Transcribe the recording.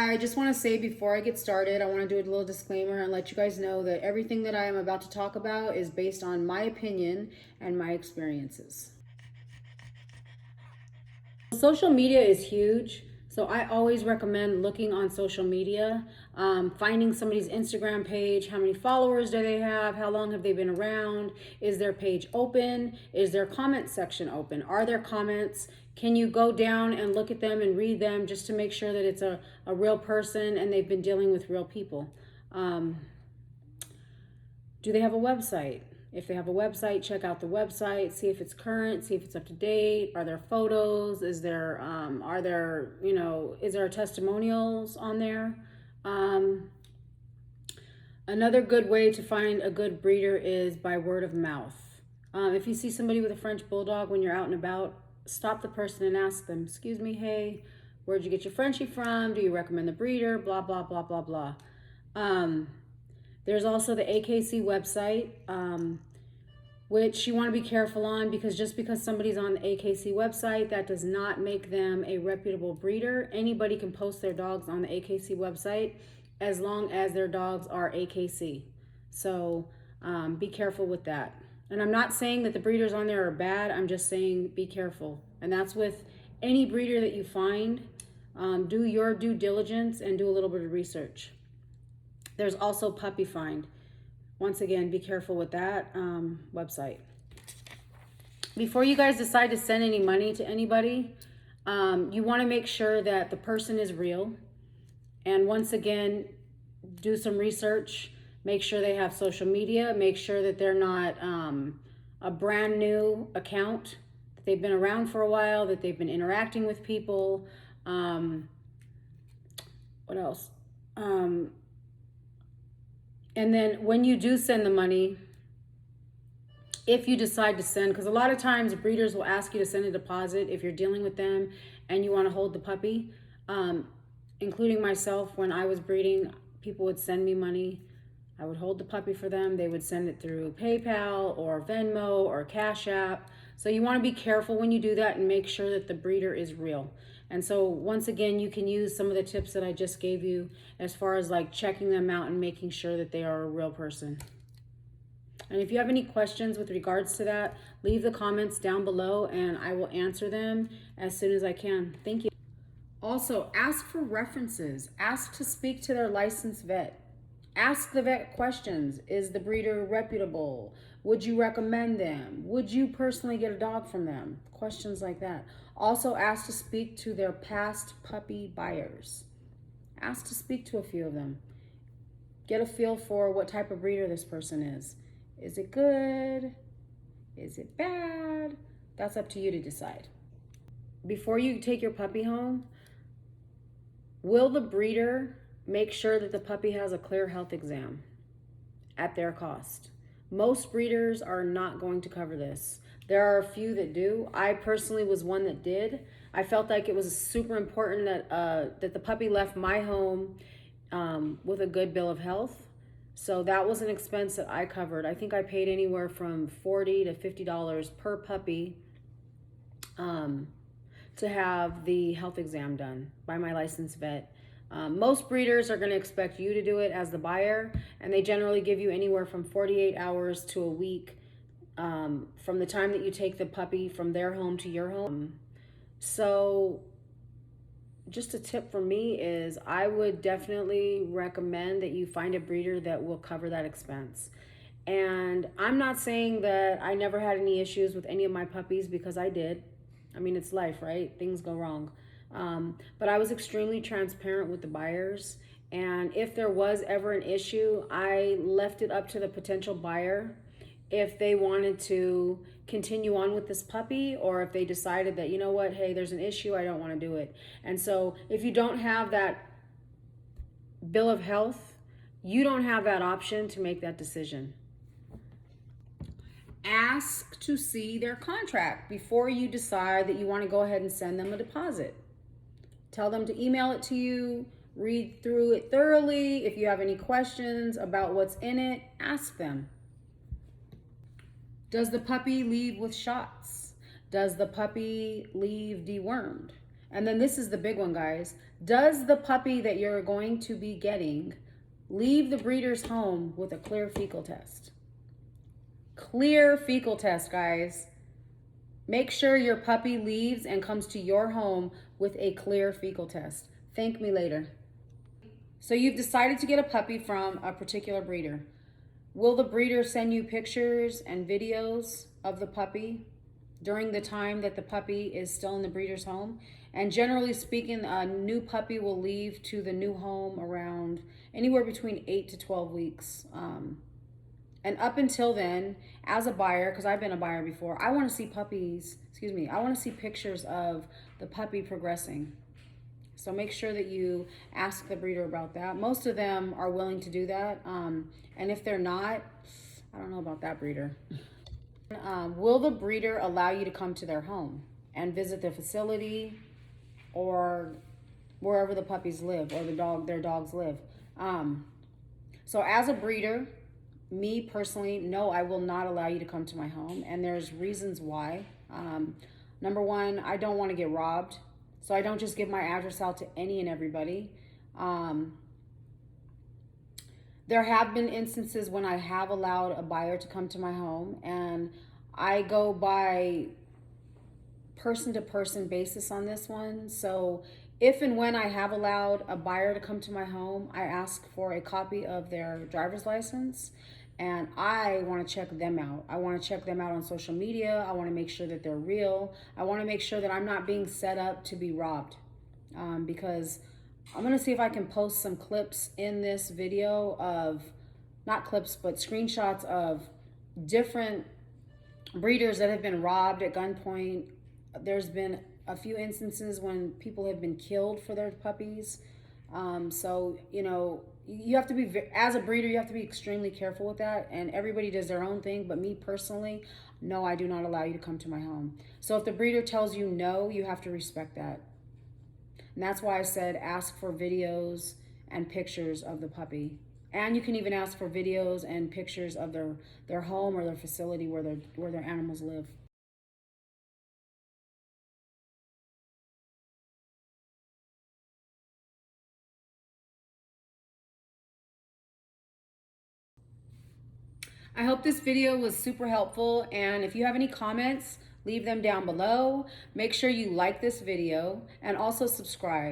I just want to say before I get started, I want to do a little disclaimer and let you guys know that everything that I am about to talk about is based on my opinion and my experiences. Social media is huge, so I always recommend looking on social media, finding somebody's Instagram page. How many followers do they have? How long have they been around? Is their page open? Is their comment section open? Are there comments? Can you go down and look at them and read them just to make sure that it's a real person and they've been dealing with real people? Do they have a website? If they have a website, check out the website, see if it's current, see if it's up to date. Are there photos? Is there, is there testimonials on there? Another good way to find a good breeder is by word of mouth. If you see somebody with a French Bulldog when you're out and about, stop the person and ask them, excuse me, hey, where'd you get your Frenchie from? Do you recommend the breeder? Blah, blah, blah, blah, blah. There's also the AKC website, which you want to be careful on, because just because somebody's on the AKC website, that does not make them a reputable breeder. Anybody can post their dogs on the AKC website as long as their dogs are AKC. So be careful with that. And I'm not saying that the breeders on there are bad. I'm just saying be careful. And that's with any breeder that you find. Do your due diligence and do a little bit of research. There's also Puppy Find. Once again, be careful with that website. Before you guys decide to send any money to anybody, you want to make sure that the person is real. And once again, do some research. Make sure they have social media. Make sure that they're not a brand new account, that they've been around for a while, that they've been interacting with people. What else? And then when you do send the money, if you decide to send, because a lot of times breeders will ask you to send a deposit if you're dealing with them and you want to hold the puppy. Including myself, when I was breeding, people would send me money. I would hold the puppy for them. They would send it through PayPal or Venmo or Cash App. So you want to be careful when you do that and make sure that the breeder is real. And so once again, you can use some of the tips that I just gave you as far as like checking them out and making sure that they are a real person. And if you have any questions with regards to that, leave the comments down below and I will answer them as soon as I can. Thank you. Also, ask for references. Ask to speak to their licensed vet. Ask the vet questions. Is the breeder reputable? Would you recommend them? Would you personally get a dog from them? Questions like that. Also, ask to speak to their past puppy buyers. Ask to speak to a few of them. Get a feel for what type of breeder this person is. Is it good? Is it bad? That's up to you to decide. Before you take your puppy home, will the breeder make sure that the puppy has a clear health exam at their cost? Most breeders are not going to cover this. There are a few that do. I personally was one that did. I felt like it was super important that the puppy left my home with a good bill of health. So that was an expense that I covered. I think I paid anywhere from $40 to $50 per puppy to have the health exam done by my licensed vet. Most breeders are going to expect you to do it as the buyer, and they generally give you anywhere from 48 hours to a week from the time that you take the puppy from their home to your home. So just a tip from me is I would definitely recommend that you find a breeder that will cover that expense. And I'm not saying that I never had any issues with any of my puppies, because I did. I mean, it's life, right? Things go wrong. But I was extremely transparent with the buyers. And if there was ever an issue, I left it up to the potential buyer if they wanted to continue on with this puppy, or if they decided that, you know what, hey, there's an issue, I don't want to do it. And so if you don't have that bill of health, you don't have that option to make that decision. Ask to see their contract before you decide that you want to go ahead and send them a deposit. Tell them to email it to you, read through it thoroughly. If you have any questions about what's in it, ask them. Does the puppy leave with shots? Does the puppy leave dewormed? And then this is the big one, guys. Does the puppy that you're going to be getting leave the breeder's home with a clear fecal test? Clear fecal test, guys. Make sure your puppy leaves and comes to your home with a clear fecal test. Thank me later. So you've decided to get a puppy from a particular breeder. Will the breeder send you pictures and videos of the puppy during the time that the puppy is still in the breeder's home? And generally speaking, a new puppy will leave to the new home around anywhere between 8 to 12 weeks. And up until then, as a buyer, because I've been a buyer before, I want to see I want to see pictures of the puppy progressing. So make sure that you ask the breeder about that. Most of them are willing to do that. And if they're not, I don't know about that breeder. Will the breeder allow you to come to their home and visit their facility or wherever the puppies live or their dogs live? So as a breeder, me personally, no, I will not allow you to come to my home. And there's reasons why. Number one, I don't want to get robbed. So I don't just give my address out to any and everybody. There have been instances when I have allowed a buyer to come to my home, and I go by person to person basis on this one. So if and when I have allowed a buyer to come to my home, I ask for a copy of their driver's license, and I want to check them out. I want to check them out on social media. I want to make sure that they're real. I want to make sure that I'm not being set up to be robbed, because I'm going to see if I can post some clips in this video of, not clips, but screenshots of different breeders that have been robbed at gunpoint. There's been a few instances when people have been killed for their puppies. So, you know, you have to be, as a breeder, you have to be extremely careful with that. And everybody does their own thing. But me personally, no, I do not allow you to come to my home. So if the breeder tells you no, you have to respect that. And that's why I said ask for videos and pictures of the puppy. And you can even ask for videos and pictures of their home or their facility where their animals live. I hope this video was super helpful, and if you have any comments, leave them down below. Make sure you like this video and also subscribe.